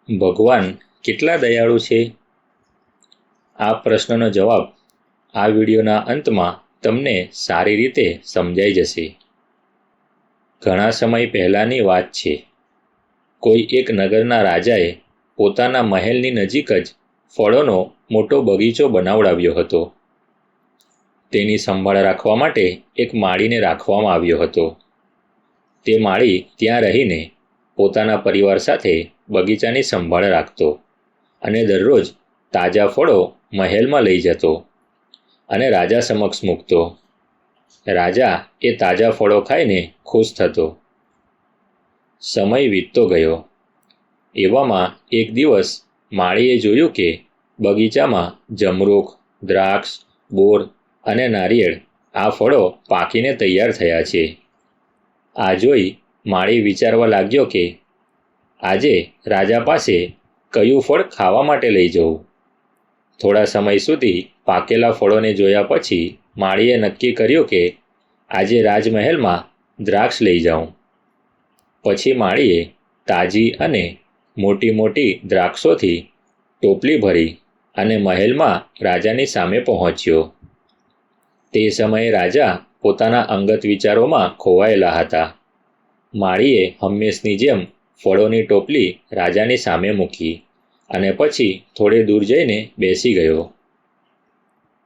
ભગવાન કેટલા દયાળુ છે? આ પ્રશ્નનો જવાબ આ વિડીયોના અંતમાં તમને સારી રીતે સમજાઈ જશે. ઘણા સમય પહેલાંની વાત છે. કોઈ એક નગરના રાજાએ પોતાના મહેલની નજીક જ ફળોનો મોટો બગીચો બનાવડાવ્યો હતો. તેની સંભાળ રાખવા માટે એક માળીને રાખવામાં આવ્યો હતો. તે માળી ત્યાં રહીને પોતાના પરિવાર સાથે બગીચાની સંભાળ રાખતો અને દરરોજ તાજા ફળો મહેલમાં લઈ જતો અને રાજા સમક્ષ મૂકતો. રાજા એ તાજા ફળો ખાઈને ખુશ થતો. સમય વીતતો ગયો. એવામાં એક દિવસ માળીએ જોયું કે બગીચામાં જમરૂખ, દ્રાક્ષ, બોર અને નારિયેળ આ ફળો પાકીને તૈયાર થયા છે. આ જોઈ માળી વિચારવા લાગ્યો કે આજે રાજા પાસે કયું ફળ ખાવા માટે લઈ જવું. થોડા સમય સુધી પાકેલા ફળોને જોયા પછી માળીએ નક્કી કર્યું કે આજે રાજમહેલમાં દ્રાક્ષ લઈ જાઉં. પછી માળીએ તાજી અને મોટી મોટી દ્રાક્ષોથી ટોપલી ભરી અને મહેલમાં રાજાની સામે પહોંચ્યો. તે સમયે રાજા પોતાના અંગત વિચારોમાં ખોવાયેલા હતા. માળીએ હંમેશની જેમ ફળોની ટોપલી રાજાની સામે મૂકી અને પછી થોડે દૂર જઈને બેસી ગયો.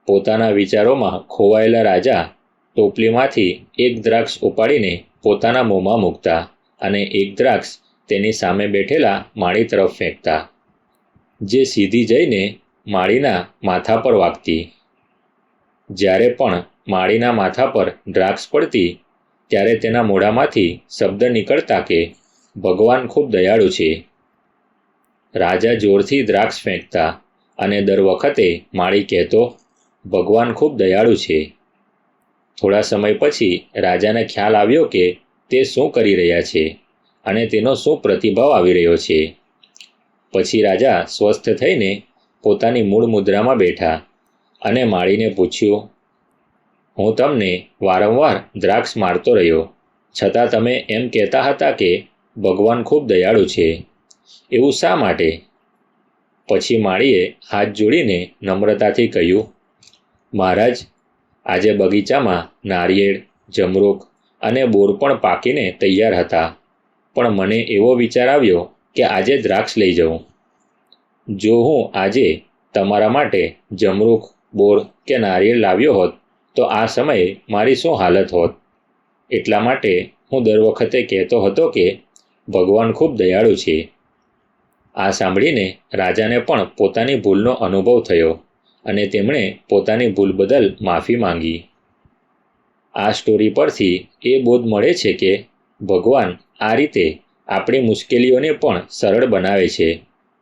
પોતાના વિચારોમાં ખોવાયેલા રાજા ટોપલીમાંથી એક દ્રાક્ષ ઉપાડીને પોતાના મોંમાં મૂકતા અને એક દ્રાક્ષ તેની સામે બેઠેલા માળી તરફ ફેંકતા, જે સીધી જઈને માળીના માથા પર વાગતી. જ્યારે પણ માળીના માથા પર દ્રાક્ષ પડતી ત્યારે તેના મોઢામાંથી શબ્દ નીકળતા કે ભગવાન ખૂબ દયાળુ છે. રાજા જોરથી દ્રાક્ષ ફેંકતા અને દર વખતે માળી કહેતો, ભગવાન ખૂબ દયાળુ છે. થોડા સમય પછી રાજાને ખ્યાલ આવ્યો કે તે શું કરી રહ્યા છે અને તેનો શું પ્રતિભાવ આવી રહ્યો છે. પછી રાજા સ્વસ્થ થઈને પોતાની મૂળ મુદ્રામાં બેઠા અને માળીને પૂછ્યું, હું તમને વારંવાર દ્રાક્ષ મારતો રહ્યો, છતાં તમે એમ કહેતા હતા કે ભગવાન ખૂબ દયાળુ છે. એવું શા માટે? પછી માળીએ હાથ જોડીને નમ્રતાથી કહ્યું, મહારાજ, આજે બગીચામાં નારિયેળ, જમરૂખ અને બોર પણ પાકીને તૈયાર હતા, પણ મને એવો વિચાર આવ્યો કે આજે દ્રાક્ષ લઈ જાઉં. જો હું આજે તમારા માટે જમરૂખ, બોર કે નારિયેળ લાવ્યો હોત તો આ સમયે મારી શું હાલત હોત? એટલા માટે હું દર વખતે કહેતો હતો કે ભગવાન ખૂબ દયાળુ છે. આ સાંભળીને રાજાને પણ પોતાની ભૂલનો અનુભવ થયો અને તેમણે પોતાની ભૂલ બદલ માફી માંગી. આ સ્ટોરી પરથી એ બોધ મળે છે કે ભગવાન આ રીતે આપણી મુશ્કેલીઓને પણ સરળ બનાવે છે,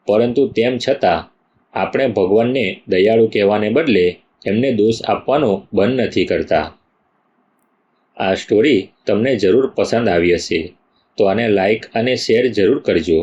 પરંતુ તેમ છતાં આપણે ભગવાનને દયાળુ કહેવાને બદલે એમને દોષ આપવાનો બંધ નથી કરતા. આ સ્ટોરી તમને જરૂર પસંદ આવી હશે તો આને લાઈક અને શેર જરૂર કરજો.